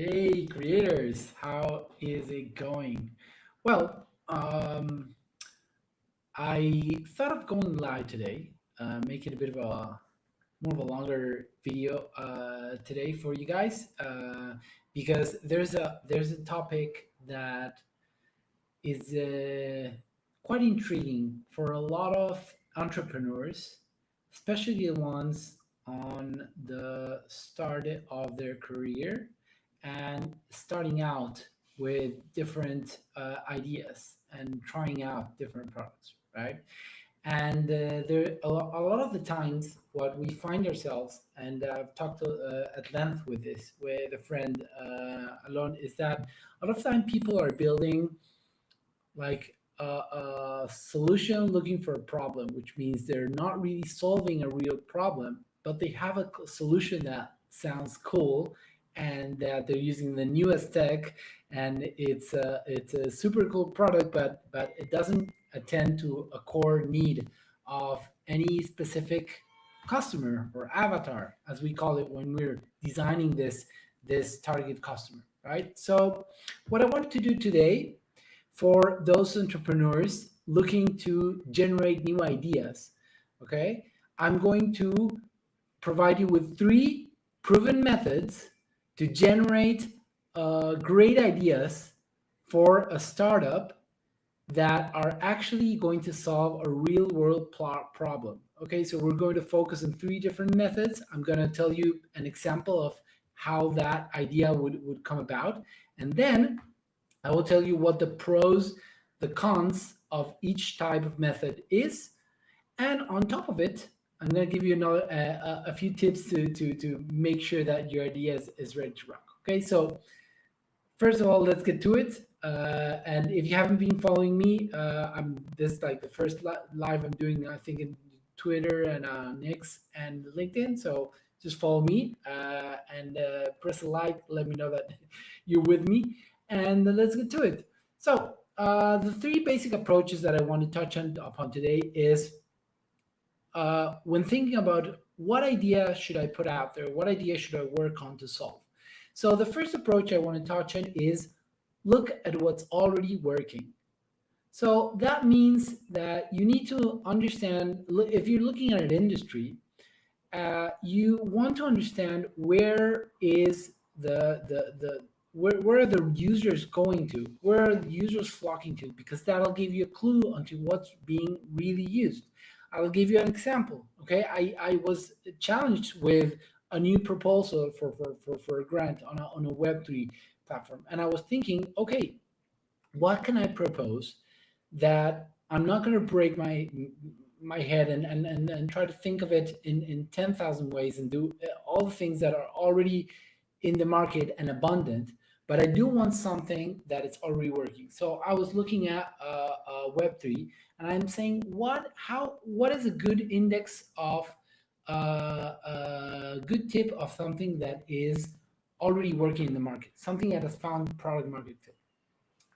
Hey, creators, how is it going? Well, I thought of going live today, making a bit of a more of a longer video today for you guys, because there's a topic that is quite intriguing for a lot of entrepreneurs, especially the ones on the start of their career and starting out with different ideas and trying out different products, right? And there a lot of the times what we find ourselves, and I've talked at length with this with a friend alone, is that a lot of time people are building like a solution looking for a problem, which means they're not really solving a real problem, but they have a solution that sounds cool and that they're using the newest tech, and it's a super cool product, but it doesn't attend to a core need of any specific customer or avatar, as we call it when we're designing this target customer, right? So what I wanted to do today for those entrepreneurs looking to generate new ideas. Okay, I'm going to provide you with three proven methods to generate great ideas for a startup that are actually going to solve a real world problem. Okay, so we're going to focus on three different methods. I'm going to tell you an example of how that idea would come about. And then I will tell you what the pros, the cons of each type of method is, and on top of it, I'm going to give you a few tips to make sure that your idea is ready to rock. Okay, so first of all, let's get to it. And if you haven't been following me, I'm this is like the first live I'm doing, I think, in Twitter and Nix and LinkedIn. So just follow me and press a like. Let me know that you're with me, and let's get to it. So the three basic approaches that I want to touch on upon today is when thinking about what idea should I put out there, what idea should I work on to solve. So the first approach I want to touch on is look at what's already working. So that means that you need to understand, if you're looking at an industry, you want to understand where is where are the users going to, where are the users flocking to, because that'll give you a clue onto what's being really used. I'll give you an example. Okay, I was challenged with a new proposal for a grant on a Web3 platform, and I was thinking, okay, what can I propose that I'm not going to break my head and try to think of it in 10,000 ways and do all the things that are already in the market and abundant, but I do want something that is already working. So I was looking at Web3, and I'm saying, what is a good index of a good tip of something that is already working in the market, something that has found product market fit.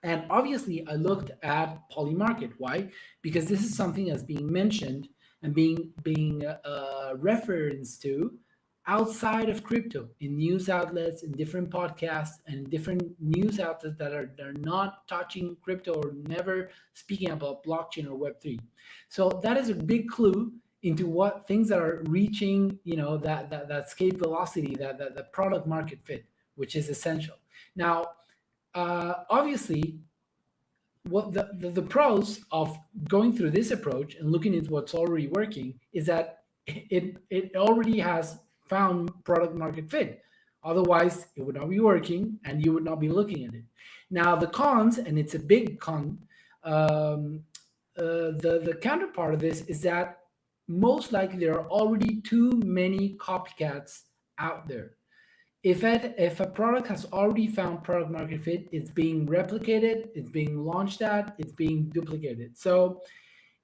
And obviously, I looked at Polymarket. Why? Because this is something that's being mentioned and being referenced to outside of crypto in news outlets, in different podcasts, and different news outlets that are not touching crypto or never speaking about blockchain or Web3. So that is a big clue into what things that are reaching, that escape velocity, that product market fit, which is essential. Now, obviously, what the pros of going through this approach and looking at what's already working is that it already has found product market fit. Otherwise, it would not be working and you would not be looking at it. Now, the cons, and it's a big con, the counterpart of this is that most likely there are already too many copycats out there. If a product has already found product market fit, it's being replicated, it's being launched at, it's being duplicated. So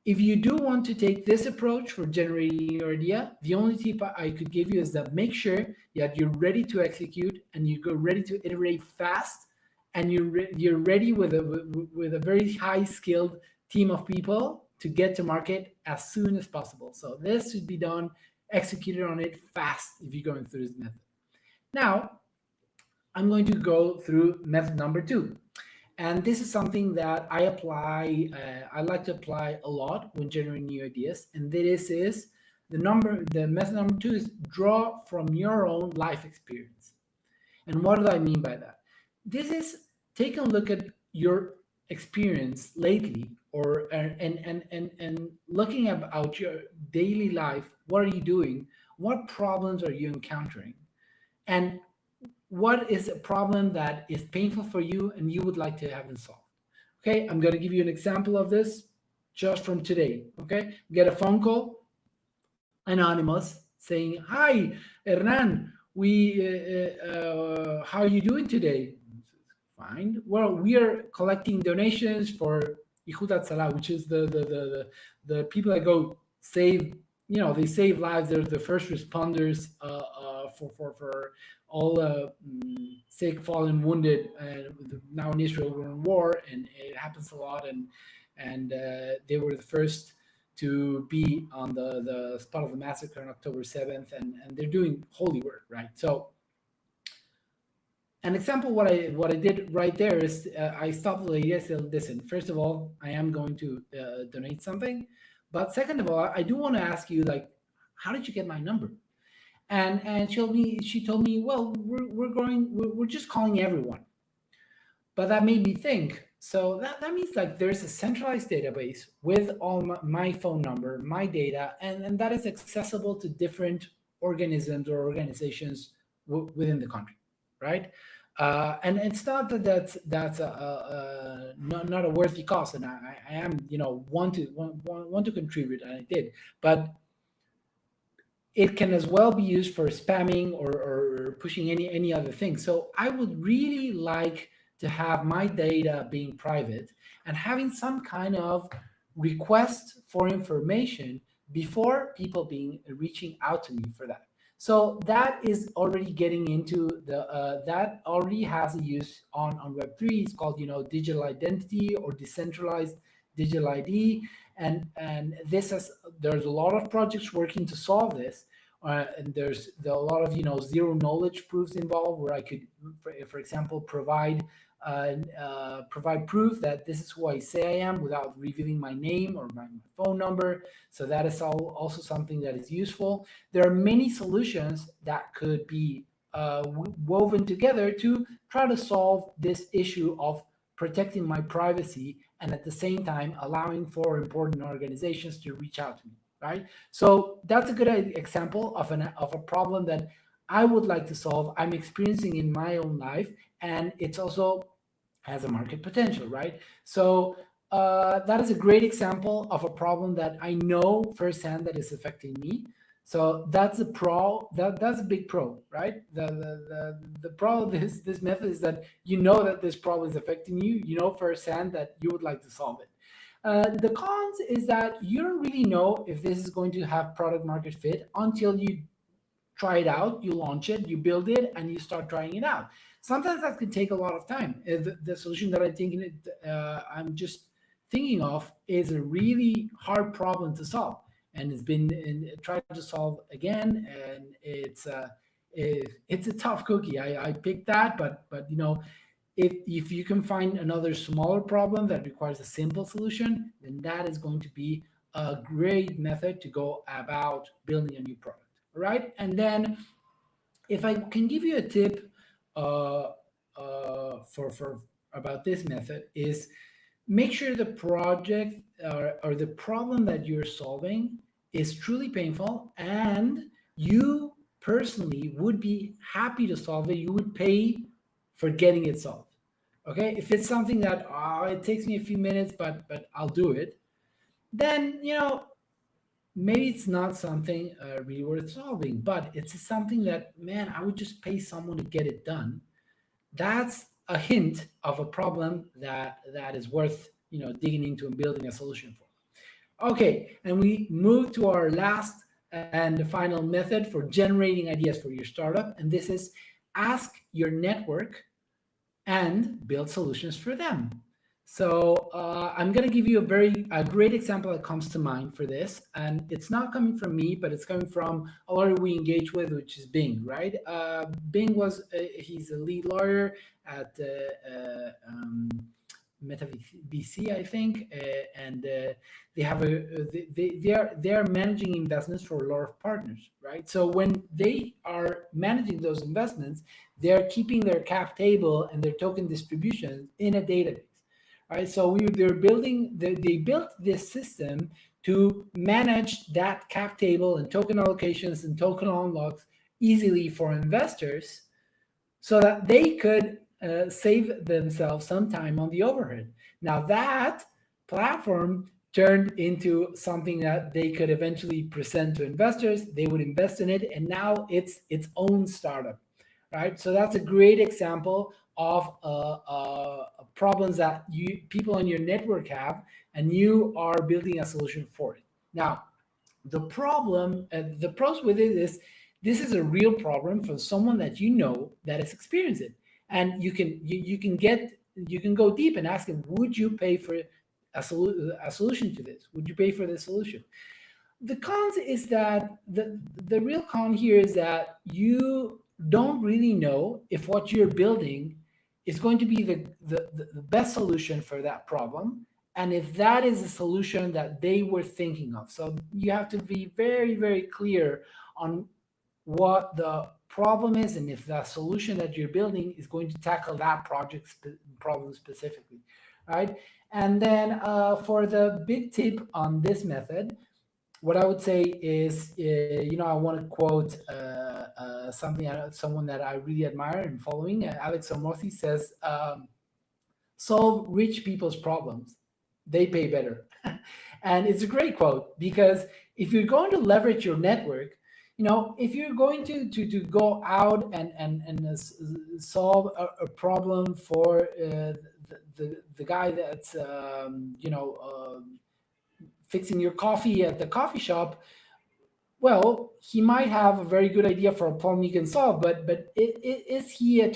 if you do want to take this approach for generating your idea, the only tip I could give you is that make sure that you're ready to execute and you're ready to iterate fast, and you're ready with a very high skilled team of people to get to market as soon as possible. So this should be done, executed on it fast if you're going through this method. Now, I'm going to go through method number two. And this is something that I apply, I like to apply a lot when generating new ideas. And this is the method number two is draw from your own life experience. And what do I mean by that? This is taking a look at your experience lately, or and looking about your daily life. What are you doing? What problems are you encountering? And what is a problem that is painful for you and you would like to have it solved? Okay, I'm going to give you an example of this just from today. Okay, get a phone call, anonymous, saying, "Hi, Hernan, how are you doing today?" Fine. Well, we are collecting donations for Ihudat Salah, which is the people that go save. They save lives. They're the first responders for all sick, fallen, wounded. Now in Israel, we're in war, and it happens a lot. And they were the first to be on the spot of the massacre on October 7th, and they're doing holy work, right? So an example what I did right there is I stopped the lady. I said, "Listen, first of all, I am going to donate something, but second of all, I do want to ask you, like, how did you get my number?" And she told me, "Well, we're just calling everyone." But that made me think. So that means like there's a centralized database with all my phone number, my data, and that is accessible to different organisms or organizations within the country, right? And it's not that that's not a worthy cause, and I am want to contribute, and I did, but it can as well be used for spamming or pushing any other thing. So I would really like to have my data being private and having some kind of request for information before people being reaching out to me for that. So that is already getting into that already has a use on Web3. It's called digital identity or decentralized digital ID, and this has there's a lot of projects working to solve this, and there's a lot of zero knowledge proofs involved, where I could, for example, provide proof that this is who I say I am without revealing my name or my phone number. So that is also something that is useful. There are many solutions that could be woven together to try to solve this issue of protecting my privacy and at the same time allowing for important organizations to reach out to me, right? So that's a good example of a problem that I would like to solve, I'm experiencing in my own life, and it's also has a market potential, right? So that is a great example of a problem that I know firsthand that is affecting me. So that's a pro. That's a big pro, right? The pro of this method is that you know that this problem is affecting you. You know firsthand that you would like to solve it. The cons is that you don't really know if this is going to have product market fit until you try it out, you launch it, you build it, and you start trying it out. Sometimes that can take a lot of time. The solution that I'm just thinking of is a really hard problem to solve, and it's been tried to solve again, and it's a tough cookie. I picked that, but if you can find another smaller problem that requires a simple solution, then that is going to be a great method to go about building a new product. Right? And then if I can give you a tip uh, for about this method is make sure the project or the problem that you're solving is truly painful and you personally would be happy to solve it. You would pay for getting it solved. Okay, if it's something that it takes me a few minutes, but I'll do it, then maybe it's not something really worth solving, but it's something that, man, I would just pay someone to get it done. That's a hint of a problem that is worth digging into and building a solution for. Okay, and we move to our last and the final method for generating ideas for your startup, and this is ask your network and build solutions for them. So I'm going to give you a great example that comes to mind for this, and it's not coming from me, but it's coming from a lawyer we engage with, which is Bing, right? Bing was he's a lead lawyer at Meta BC, I think, and they have they are managing investments for a lot of partners, right? So when they are managing those investments, they are keeping their cap table and their token distributions in a database, right? So they're building they built this system to manage that cap table and token allocations and token unlocks easily for investors so that they could save themselves some time on the overhead. Now that platform turned into something that they could eventually present to investors. They would invest in it, and now it's its own startup, right? So that's a great example of problems that you people on your network have, and you are building a solution for it. Now, the pros with it is this is a real problem for someone that you know that has experienced it, and you can go deep and ask him, would you pay for a solution to this? Would you pay for this solution? The cons is that the real con here is that you don't really know if what you're building is going to be the best solution for that problem, and if that is a solution that they were thinking of. So you have to be very, very clear on what the problem is and if the solution that you're building is going to tackle that problem specifically, right? And then for the big tip on this method, what I would say is, I want to quote someone that I really admire and following. Alex Omothi says, "Solve rich people's problems; they pay better." And it's a great quote because if you're going to leverage your network, if you're going to go out and solve a problem for the guy that's fixing your coffee at the coffee shop, well, he might have a very good idea for a problem you can solve, but is he a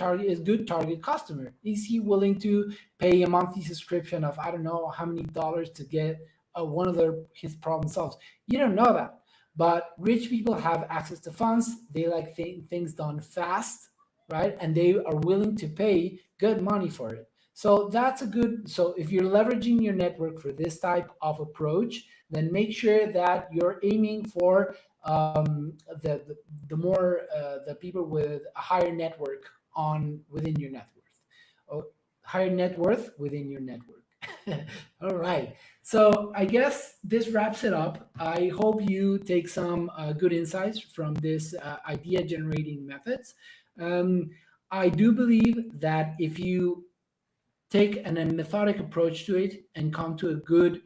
good target customer? Is he willing to pay a monthly subscription of I don't know how many dollars to get one of his problem solved? You don't know that. But rich people have access to funds. They like things done fast, right? And they are willing to pay good money for it. So that's a good. So if you're leveraging your network for this type of approach, then make sure that you're aiming for the more the people with a higher network on within your net worth, oh, higher net worth within your network. All right. So I guess this wraps it up. I hope you take some good insights from this idea generating methods. Um, I do believe that if you take a methodic approach to it and come to a good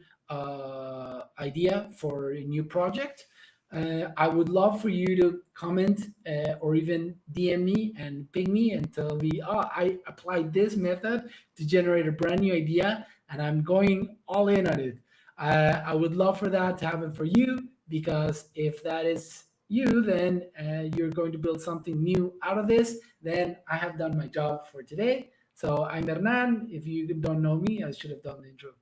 idea for a new project, I would love for you to comment or even DM me and ping me and tell me, oh, I applied this method to generate a brand new idea and I'm going all in on it. I would love for that to happen for you because if that is you, then you're going to build something new out of this. Then I have done my job for today. So I'm Hernan. If you don't know me, I should have done the intro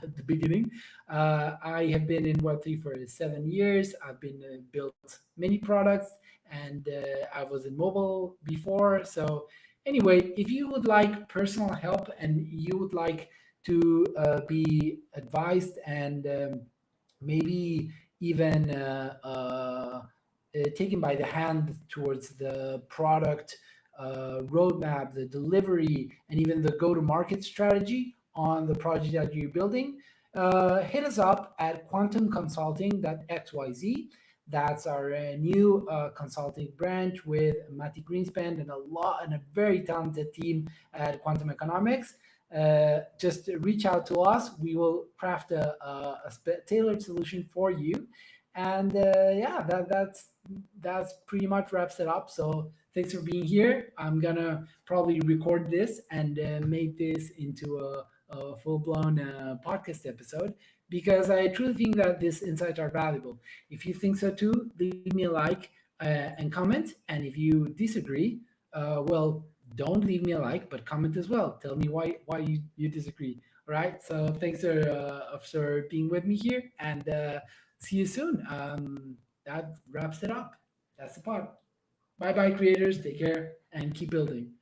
at the beginning. I have been in Web3 for 7 years. I've been built many products, and I was in mobile before. So anyway, if you would like personal help and you would like to be advised and maybe even taken by the hand towards the product roadmap, the delivery, and even the go-to-market strategy on the project that you're building, hit us up at quantumconsulting.xyz. That's our new consulting branch with Mati Greenspan and a very talented team at Quantum Economics. Just reach out to us. We will craft a tailored solution for you. And yeah, that's pretty much wraps it up. So thanks for being here. I'm gonna probably record this and make this into a full-blown podcast episode because I truly think that these insights are valuable. If you think so too, leave me a like and comment. And if you disagree, well, don't leave me a like, but comment as well. Tell me why you disagree. All right. So thanks for being with me here, and see you soon. That wraps it up. That's the part. Bye bye, creators. Take care and keep building.